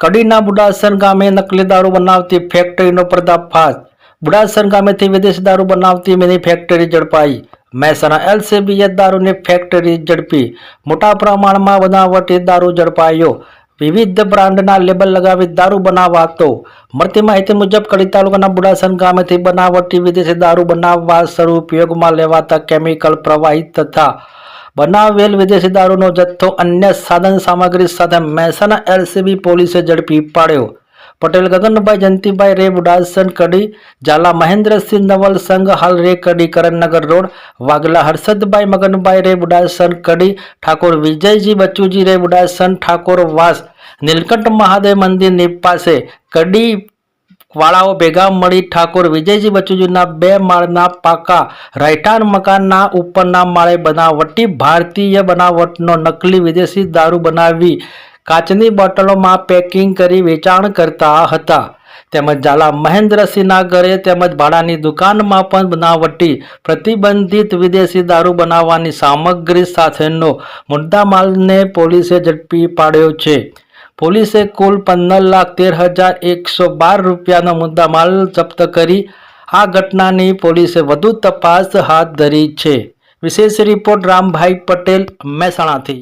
કડીના બુડાસર ગામે નકલી દારૂ બનાવતી ફેક્ટરીનો પર્દાફાશ। બુડાસર ગામેથી વિદેશી દારૂ બનાવતી મિની ફેક્ટરી ઝડપાઈ। મહેસાણા એલસીબીએ દારૂની ફેક્ટરી ઝડપી। મોટા પ્રમાણમાં બનાવટી દારૂ ઝડપાયો। વિવિધ બ્રાન્ડના લેબલ લગાવી દારૂ બનાવાતો। મળતી માહિતી મુજબ કડી તાલુકાના બુડાસર ગામેથી બનાવટી વિદેશી દારૂ બનાવવા શરૂ ઉપયોગમાં લેવાતા કેમિકલ પ્રવાહિત તથા બનાવેલ વિદેશી દારૂનો જથ્થો અન્ય સાધન સામગ્રી સાથે મહેસાણા એલસીબી પોલીસે ઝડપી પાડ્યો। પટેલ ગગનભાઈ જયંતિભાઈ રે બુડાસર કડી, ઝાલા મહેન્દ્રસિંહ નવલ સંઘ હાલ રે કડી કરણનગર રોડ, વાઘલા હર્ષદભાઈ મગનભાઈ રે બુડાસર કડી, ઠાકોર વિજયજી બચુજી રે બુડાસર, ઠાકોર વાસ નીલકંઠ મહાદેવ મંદિરની પાસે કડી વાળાઓ ભેગા મળી ઠાકોર વિજયજી બચુજીના 2 માળના પાકા રહેઠાણ મકાનના ઉપરના માળે બનાવટી ભારતીય બનાવટનો નકલી વિદેશી દારૂ બનાવી કાચની બોટલોમાં પેકિંગ કરી વેચાણ કરતા હતા। તેમજ ઝાલા મહેન્દ્રસિંહના ઘરે તેમજ ભાડાની દુકાનમાં પણ બનાવટી પ્રતિબંધિત વિદેશી દારૂ બનાવવાની સામગ્રી સાથેનો મુદ્દામાલને પોલીસે ઝડપી પાડ્યો છે। પોલીસે કુલ 15,13,112 રૂપિયાનો મુદ્દામાલ જપ્ત કરી આ ઘટનાની પોલીસે વધુ તપાસ હાથ ધરી છે। વિશેષ રિપોર્ટ રામભાઈ પટેલ, મહેસાણાથી।